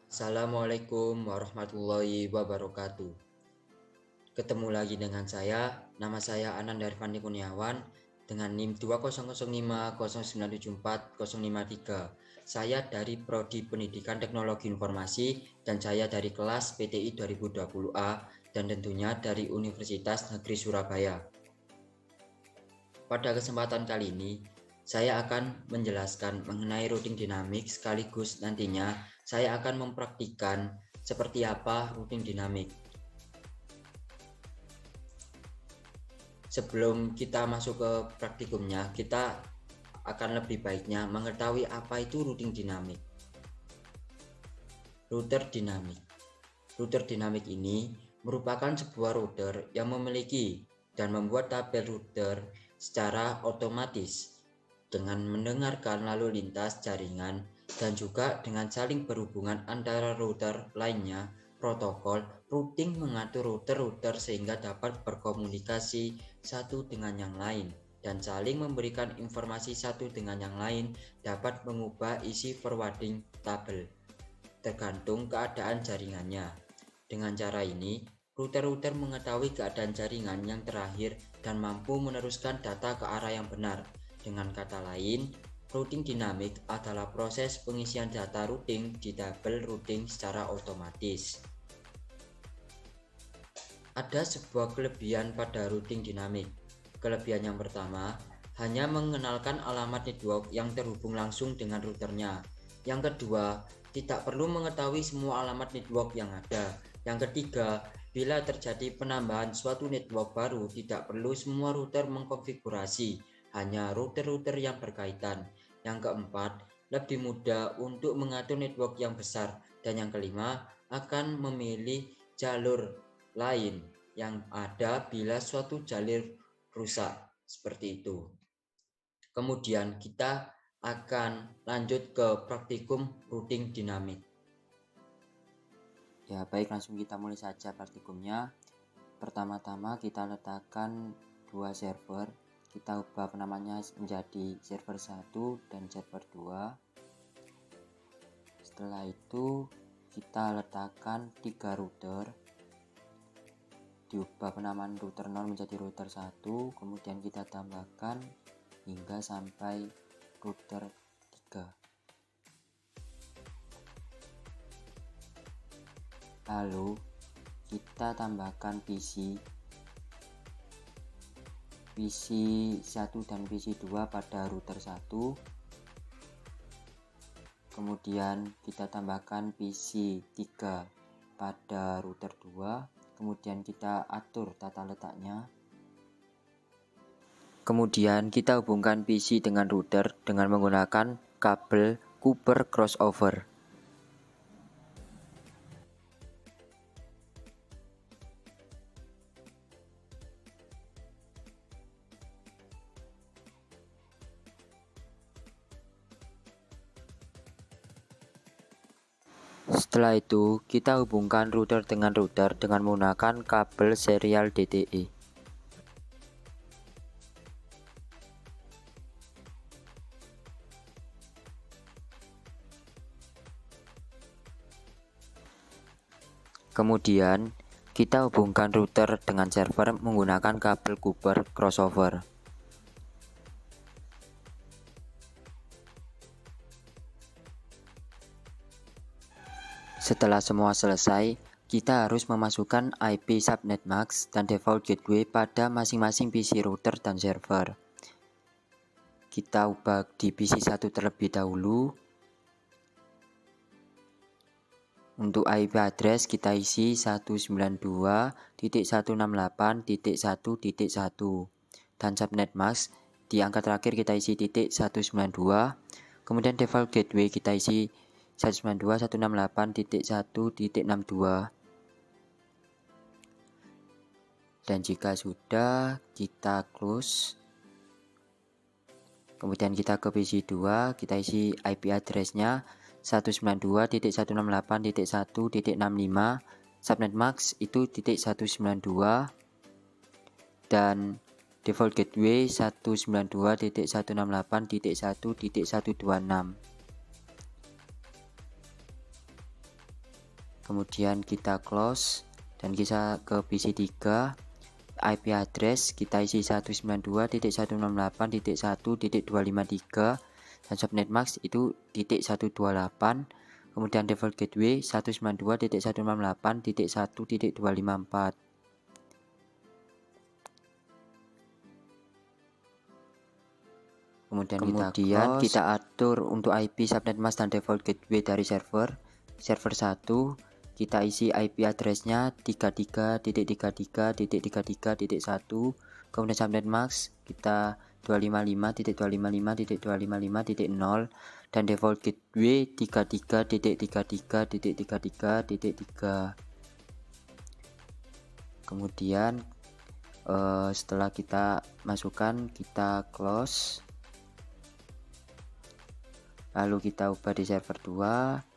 Assalamualaikum warahmatullahi wabarakatuh. Ketemu lagi dengan saya, nama saya Ananda Irfandi Kurniawan dengan NIM 20050974053. Saya dari Prodi Pendidikan Teknologi Informasi dan saya dari kelas PTI 2020A dan tentunya dari Universitas Negeri Surabaya. Pada kesempatan kali ini, saya akan menjelaskan mengenai routing dinamik sekaligus nantinya saya akan mempraktikkan seperti apa routing dinamik. Sebelum kita masuk ke praktikumnya, kita akan lebih baiknya mengetahui apa itu routing dinamik. Router dinamik. Router dinamik ini merupakan sebuah router yang memiliki dan membuat tabel router secara otomatis dengan mendengarkan lalu lintas jaringan dan juga dengan saling berhubungan antara router lainnya. Protokol routing mengatur router-router sehingga dapat berkomunikasi satu dengan yang lain dan saling memberikan informasi satu dengan yang lain, dapat mengubah isi forwarding tabel tergantung keadaan jaringannya. Dengan cara ini, router-router mengetahui keadaan jaringan yang terakhir dan mampu meneruskan data ke arah yang benar. Dengan kata lain, routing dinamik adalah proses pengisian data routing di tabel routing secara otomatis. Ada sebuah kelebihan pada routing dinamik. Kelebihan yang pertama, hanya mengenalkan alamat network yang terhubung langsung dengan routernya. Yang kedua, tidak perlu mengetahui semua alamat network yang ada. Yang ketiga, bila terjadi penambahan suatu network baru, tidak perlu semua router mengkonfigurasi, hanya router-router yang berkaitan. Yang keempat, lebih mudah untuk mengatur network yang besar. Dan yang kelima, akan memilih jalur lain yang ada bila suatu jalur rusak, seperti itu. Kemudian kita akan lanjut ke praktikum routing dinamik. Ya baik, langsung kita mulai saja praktikumnya. Pertama-tama kita letakkan dua server. Kita ubah namanya menjadi server 1 dan server 2. Setelah itu kita letakkan 3 router. Diubah penamaan router 0 menjadi router 1, kemudian kita tambahkan hingga sampai router 3. Lalu kita tambahkan PC 1 dan PC 2 pada router 1. Kemudian kita tambahkan PC 3 pada router 2. Kemudian kita atur tata letaknya. Kemudian kita hubungkan PC dengan router dengan menggunakan kabel Cooper crossover. Setelah itu, kita hubungkan router dengan router dengan menggunakan kabel serial DTE. Kemudian, kita hubungkan router dengan server menggunakan kabel Cooper crossover. Setelah semua selesai, kita harus memasukkan IP subnet max dan default gateway pada masing-masing PC router dan server. Kita ubah di PC 1 terlebih dahulu. Untuk IP address kita isi 192.168.1.1 dan subnet max di angka terakhir kita isi .192. Kemudian default gateway kita isi 192.168.1.62. Dan jika sudah, kita close. Kemudian kita ke PC 2, kita isi IP address-nya 192.168.1.65, subnet max itu .192 dan default gateway 192.168.1.126. kemudian kita close dan kita ke PC3. IP address kita isi 192.168.1.253 dan subnet mask itu .128, kemudian default gateway 192.168.1.254. Kemudian kita atur untuk IP subnet mask dan default gateway dari server 1. Kita isi IP addressnya 33.33.33.1, kemudian subnet mask kita 255.255.255.0 dan default gateway 33.33.33.3. Kemudian setelah kita masukkan, kita close, lalu kita ubah di server 2.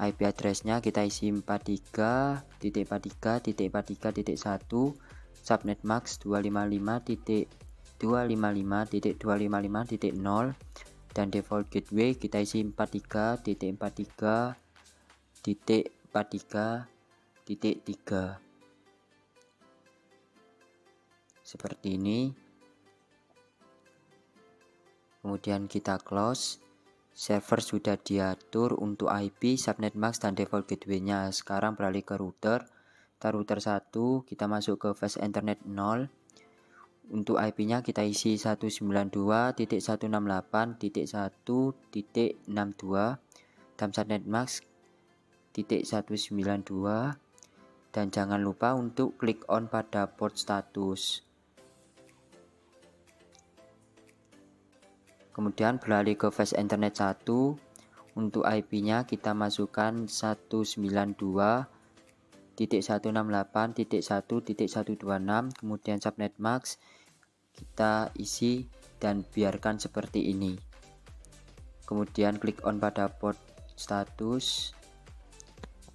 IP addressnya kita isi 43.43.43.1, subnet max 255.255.255.0 dan default gateway kita isi 43.43.43.3 seperti ini. Kemudian kita close. Server sudah diatur untuk IP, subnet mask dan default gateway-nya. Sekarang beralih ke router. Kita router 1, kita masuk ke fast internet 0. Untuk IP-nya kita isi 192.168.1.62 dan subnet mask .192, dan jangan lupa untuk klik on pada port status. Kemudian beralih ke fast internet 1. Untuk IP-nya kita masukkan 192.168.1.126, kemudian subnet max kita isi dan biarkan seperti ini. Kemudian klik on pada port status.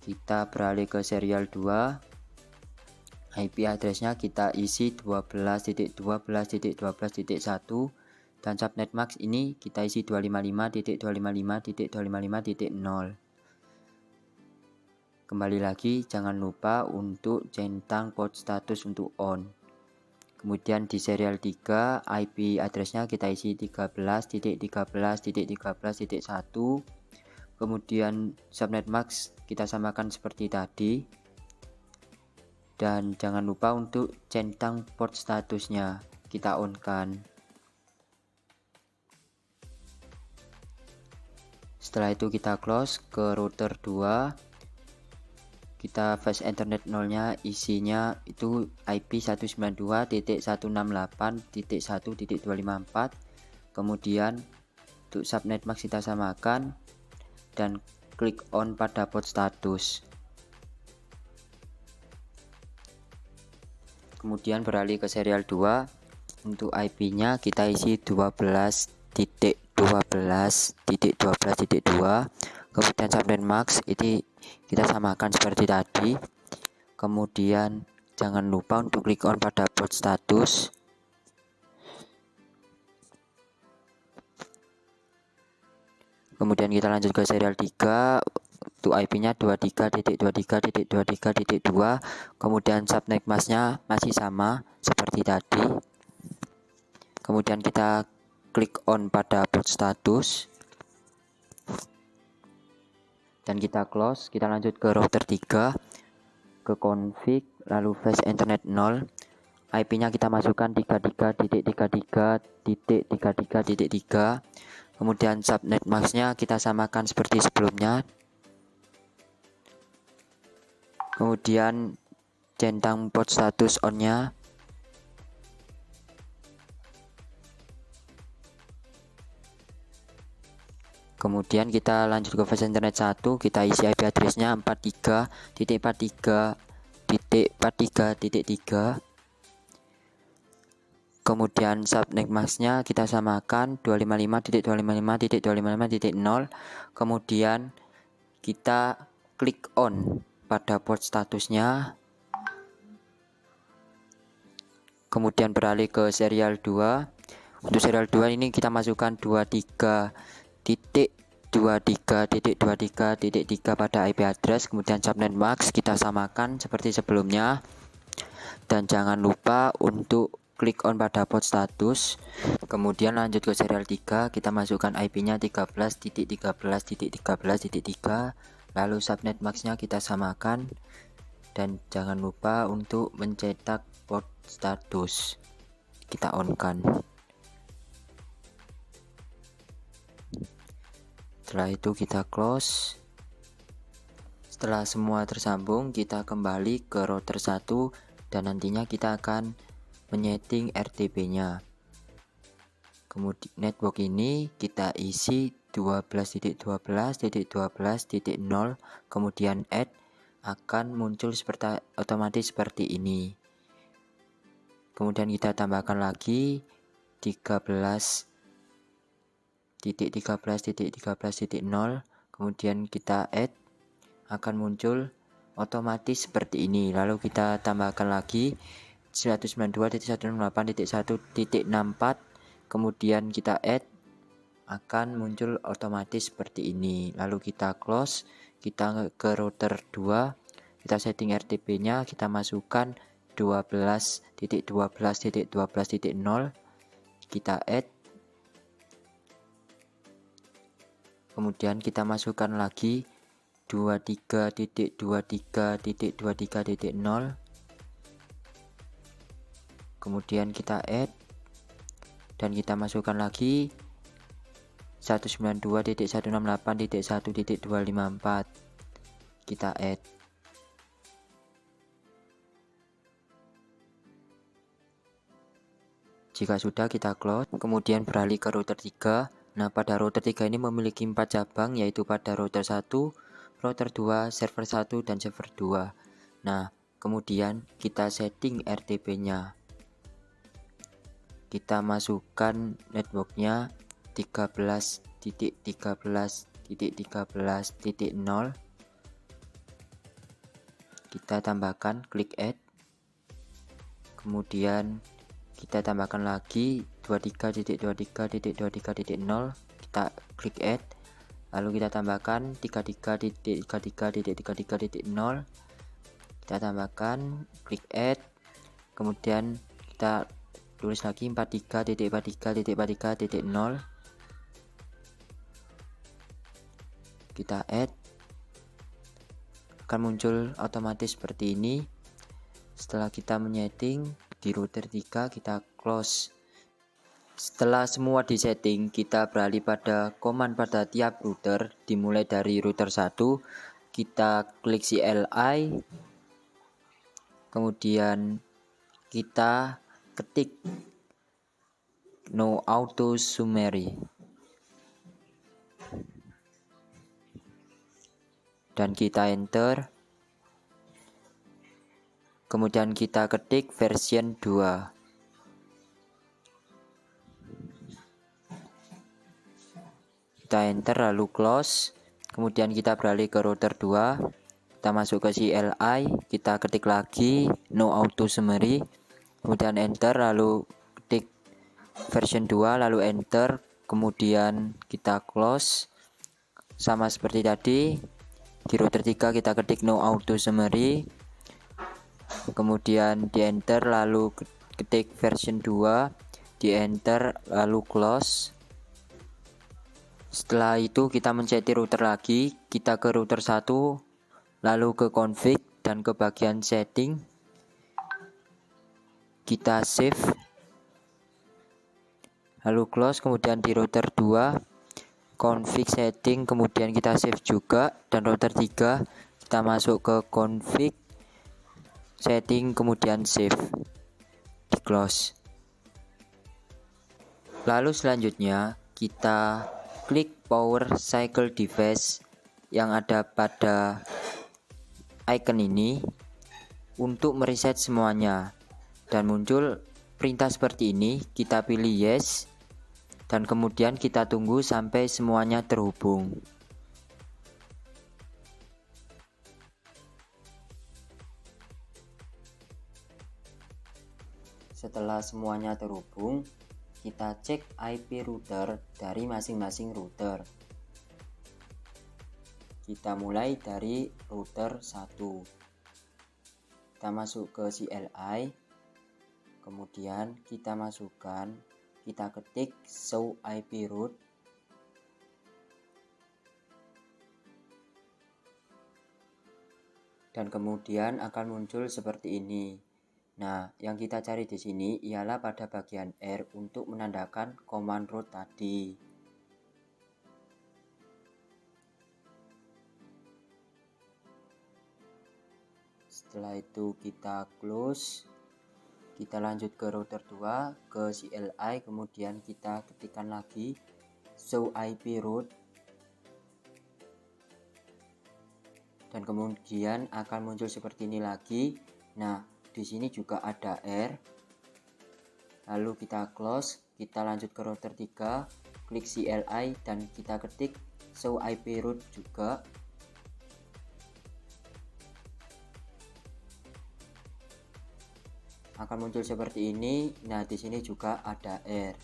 Kita beralih ke serial 2. IP addressnya kita isi 12.12.12.1 dan subnet max ini kita isi 255.255.255.0. Kembali lagi, jangan lupa untuk centang port status untuk on. Kemudian di serial 3 IP addressnya kita isi 13.13.13.1. Kemudian subnet max kita samakan seperti tadi, dan jangan lupa untuk centang port statusnya kita on kan. Setelah itu kita close ke router 2. Kita fast internet 0-nya isinya itu IP 192.168.1.254. Kemudian untuk subnet max kita samakan dan klik on pada port status. Kemudian beralih ke serial 2. Untuk IP-nya kita isi 12.12.12.2. Kemudian subnet max ini kita samakan seperti tadi. Kemudian jangan lupa untuk klik on pada port status. Kemudian kita lanjut ke serial 3. Untuk IP-nya 23.23.23.2. Kemudian subnet max-nya masih sama seperti tadi. Kemudian kita klik on pada port status dan kita close. Kita lanjut ke router 3, ke config, lalu fast internet 0. IP-nya kita masukkan 33.33.33.3. Kemudian subnet max-nya kita samakan seperti sebelumnya. Kemudian centang port status on-nya. Kemudian kita lanjut ke fast internet 1. Kita isi IP addressnya 43.43.43.3. Kemudian subnet max-nya kita samakan 255.255.255.0. Kemudian kita klik on pada port statusnya. Kemudian beralih ke serial 2. Untuk serial 2 ini kita masukkan 23.255.255.0 23.23.3 pada IP address, kemudian subnet mask kita samakan seperti sebelumnya. Dan jangan lupa untuk klik on pada port status. Kemudian lanjut ke serial 3, kita masukkan IP-nya 13.13.13.3, lalu subnet mask-nya kita samakan. Dan jangan lupa untuk mencetak port status, kita on-kan. Setelah itu kita close. Setelah semua tersambung, kita kembali ke router 1 dan nantinya kita akan menyeting RTP-nya. Kemudian network ini kita isi 12.12.12.0, kemudian add, akan muncul otomatis seperti ini. Kemudian kita tambahkan lagi 13.13.13.0, kemudian kita add, akan muncul otomatis seperti ini. Lalu kita tambahkan lagi 192.168.1.64, kemudian kita add, akan muncul otomatis seperti ini. Lalu kita close, kita ke router 2, kita setting RTP-nya, kita masukkan 12.12.12.0, kita add, kemudian kita masukkan lagi 23.23.23.0, kemudian kita add dan kita masukkan lagi 192.168.1.254, kita add. Jika sudah, kita close, kemudian beralih ke router 3. Nah, pada router 3 ini memiliki 4 cabang, yaitu pada router 1, router 2, server 1, dan server 2. Nah, kemudian kita setting RTP-nya. Kita masukkan networknya 13.13.13.0. Kita tambahkan, klik add. Kemudian kita tambahkan lagi 23.23.23.0, kita klik add. Lalu kita tambahkan 33.33.33.0, kita tambahkan, klik add. Kemudian kita tulis lagi 43.43.43.0, kita add, akan muncul otomatis seperti ini. Setelah kita menyeting di router 3, kita close. Setelah semua disetting, kita beralih pada command pada tiap router, dimulai dari router 1, kita klik CLI, kemudian kita ketik no auto summary dan kita enter. Kemudian kita ketik version 2. Kita enter lalu close. Kemudian kita beralih ke router 2. Kita masuk ke CLI, kita ketik lagi no auto summary. Kemudian enter lalu ketik version 2 lalu enter. Kemudian kita close. Sama seperti tadi. Di router 3 kita ketik no auto summary. Kemudian di enter lalu ketik version 2, di enter lalu close. Setelah itu kita mencet router lagi, kita ke router 1, lalu ke config dan ke bagian setting, kita save, lalu close. Kemudian di router 2 config setting, kemudian kita save juga. Dan router 3 kita masuk ke config setting, kemudian save, di close. Lalu selanjutnya kita klik power cycle device yang ada pada icon ini untuk mereset semuanya, dan muncul perintah seperti ini. Kita pilih yes dan kemudian kita tunggu sampai semuanya terhubung. Setelah semuanya terhubung, kita cek IP router dari masing-masing router. Kita mulai dari router 1. Kita masuk ke CLI, kemudian kita ketik show IP route. Dan kemudian akan muncul seperti ini. Nah, yang kita cari di sini ialah pada bagian R untuk menandakan command route tadi. Setelah itu kita close, kita lanjut ke router 2, ke CLI, kemudian kita ketikkan lagi show IP route, dan kemudian akan muncul seperti ini lagi. Nah, di sini juga ada R. Lalu kita close, kita lanjut ke router 3, klik CLI dan kita ketik show IP route juga. Akan muncul seperti ini. Nah, di sini juga ada R.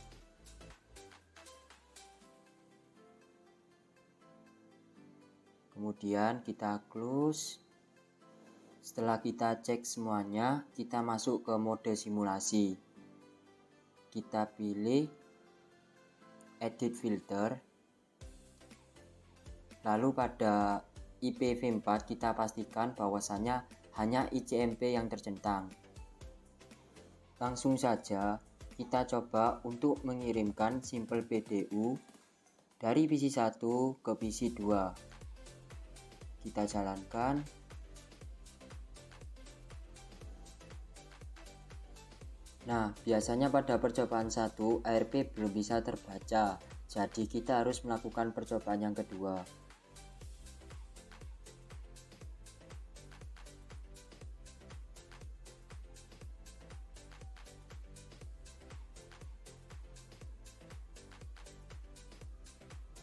Kemudian kita close. Setelah kita cek semuanya, kita masuk ke mode simulasi. Kita pilih edit filter. Lalu pada IPv4 kita pastikan bahwasannya hanya ICMP yang tercentang. Langsung saja kita coba untuk mengirimkan simple PDU dari PC1 ke PC2. Kita jalankan. Nah, biasanya pada percobaan 1 ARP belum bisa terbaca, jadi kita harus melakukan percobaan yang kedua.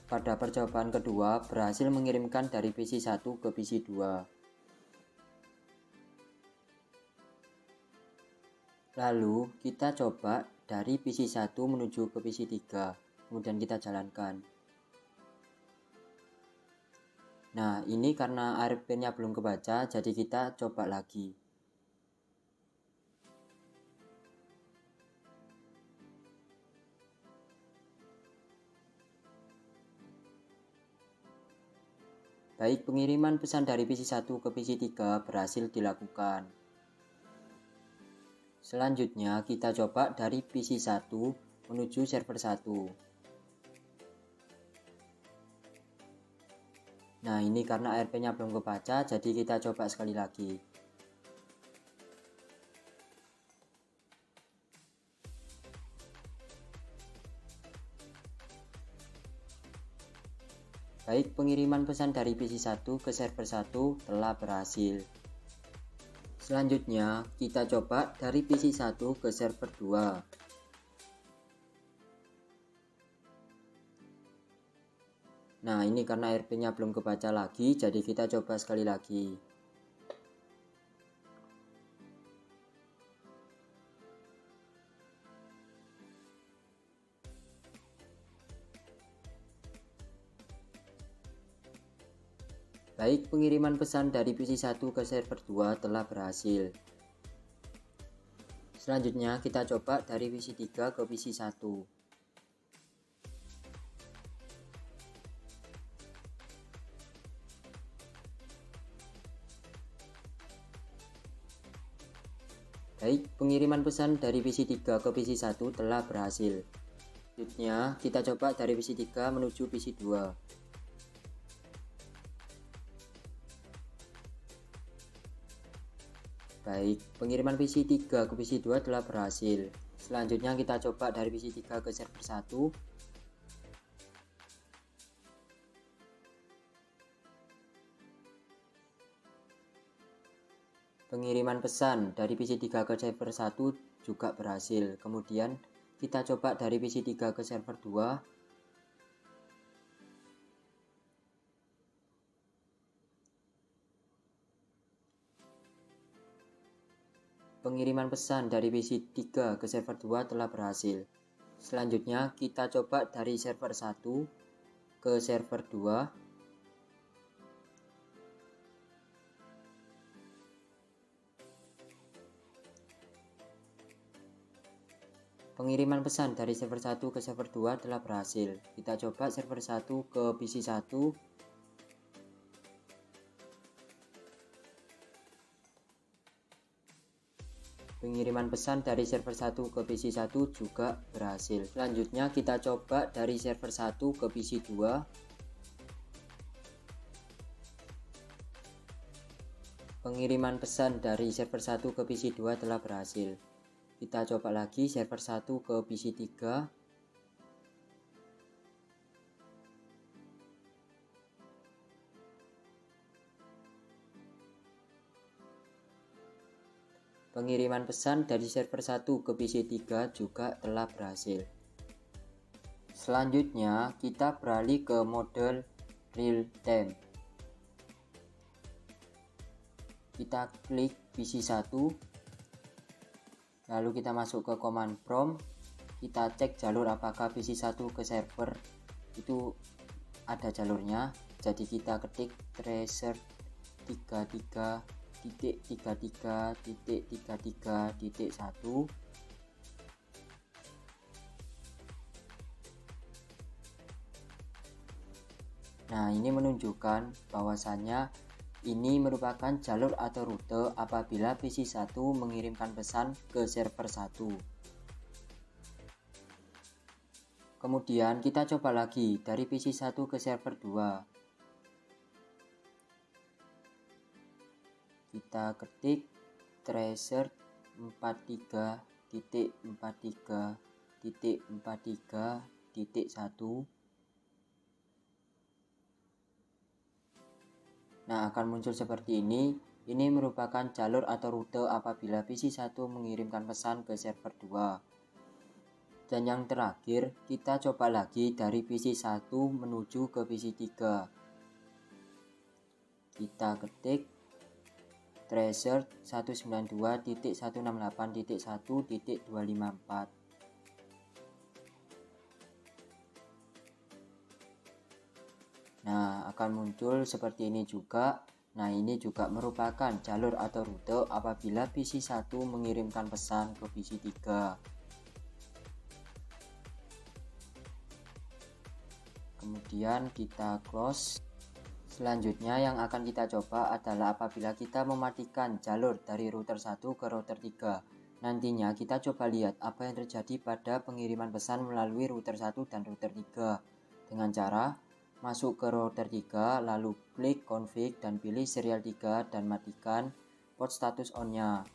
Pada percobaan kedua berhasil mengirimkan dari PC1 ke PC2. Lalu kita coba dari PC1 menuju ke PC3, kemudian kita jalankan. Nah, ini karena ARP-nya belum kebaca, jadi kita coba lagi. Baik, pengiriman pesan dari PC1 ke PC3 berhasil dilakukan. Selanjutnya kita coba dari PC1 menuju server 1. Nah, ini karena ARP-nya belum kebaca, jadi kita coba sekali lagi. Baik, pengiriman pesan dari PC1 ke server 1 telah berhasil. Selanjutnya, kita coba dari PC1 ke server 2. Nah, ini karena ARP-nya belum kebaca lagi, jadi kita coba sekali lagi. Baik, pengiriman pesan dari PC1 ke server 2 telah berhasil. Selanjutnya kita coba dari PC3 ke PC1. Baik, pengiriman pesan dari PC3 ke PC1 telah berhasil. Selanjutnya kita coba dari PC3 menuju PC2. Baik, pengiriman PC3 ke PC2 telah berhasil. Selanjutnya kita coba dari PC3 ke server 1. Pengiriman pesan dari PC3 ke server 1 juga berhasil. Kemudian kita coba dari PC3 ke server 2. Pengiriman pesan dari PC3 ke server 2 telah berhasil. Selanjutnya kita coba dari server 1 ke server 2. Pengiriman pesan dari server 1 ke server 2 telah berhasil. Kita coba server 1 ke PC 1. Pengiriman pesan dari server 1 ke PC 1 juga berhasil. Selanjutnya kita coba dari server 1 ke PC 2. Pengiriman pesan dari server 1 ke PC 2 telah berhasil. Kita coba lagi server 1 ke PC 3. Pengiriman pesan dari server 1 ke PC 3 juga telah berhasil. Selanjutnya kita beralih ke mode real time. Kita klik PC 1, lalu kita masuk ke command prompt, kita cek jalur apakah PC 1 ke server itu ada jalurnya. Jadi kita ketik tracer 33.33.33.1. Nah, ini menunjukkan bahwasannya ini merupakan jalur atau rute apabila PC 1 mengirimkan pesan ke server 1. Kemudian kita coba lagi dari PC 1 ke server 2. Kita ketik tracer 43.43.43.1. Nah, akan muncul seperti ini. Ini merupakan jalur atau rute apabila PC 1 mengirimkan pesan ke server 2. Dan yang terakhir, kita coba lagi dari PC 1 menuju ke PC 3. Kita ketik tracer 192.168.1.254. Nah, akan muncul seperti ini juga. Nah, ini juga merupakan jalur atau rute apabila PC 1 mengirimkan pesan ke PC 3. Kemudian kita close. Selanjutnya yang akan kita coba adalah apabila kita mematikan jalur dari router 1 ke router 3. Nantinya kita coba lihat apa yang terjadi pada pengiriman pesan melalui router 1 dan router 3. Dengan cara masuk ke router 3, lalu klik config dan pilih serial 3 dan matikan port status on-nya.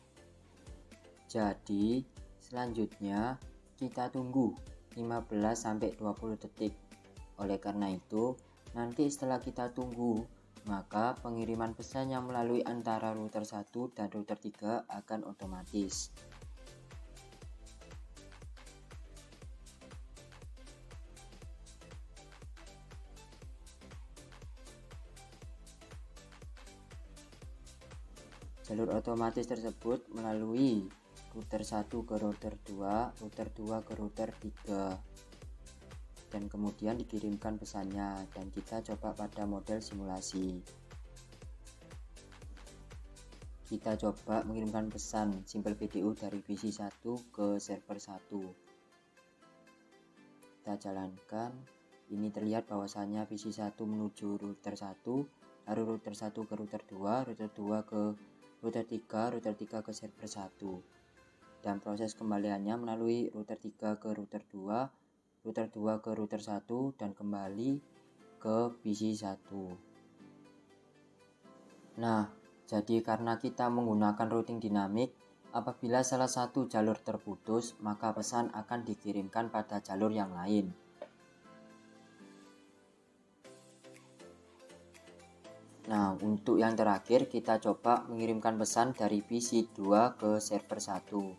Jadi, selanjutnya kita tunggu 15-20 detik. Oleh karena itu, nanti setelah kita tunggu, maka pengiriman pesan yang melalui antara router 1 dan router 3 akan otomatis. Jalur otomatis tersebut melalui router 1 ke router 2, router 2 ke router 3. Dan kemudian dikirimkan pesannya, dan kita coba pada model simulasi. Kita coba mengirimkan pesan Simple PDU dari PC 1 ke server 1. Kita jalankan. Ini terlihat bahwasannya PC 1 menuju router 1, lalu router 1 ke router 2, router 2 ke router 3, router 3 ke server 1. Dan proses kembaliannya melalui router 3 ke router 2, router 2 ke router 1, dan kembali ke PC 1. Nah, jadi karena kita menggunakan routing dinamik, apabila salah satu jalur terputus, maka pesan akan dikirimkan pada jalur yang lain. Nah, untuk yang terakhir kita coba mengirimkan pesan dari PC 2 ke server 1.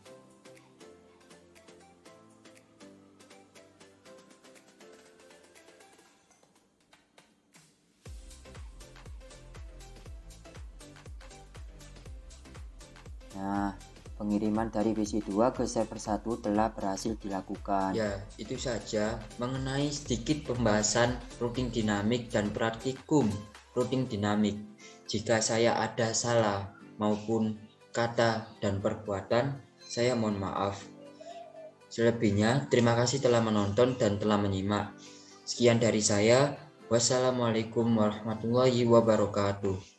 Nah, pengiriman dari PC 2 ke server 1 telah berhasil dilakukan. Ya, itu saja mengenai sedikit pembahasan routing dinamik dan praktikum routing dinamik. Jika saya ada salah maupun kata dan perbuatan, saya mohon maaf. Selebihnya, terima kasih telah menonton dan telah menyimak. Sekian dari saya. Wassalamualaikum warahmatullahi wabarakatuh.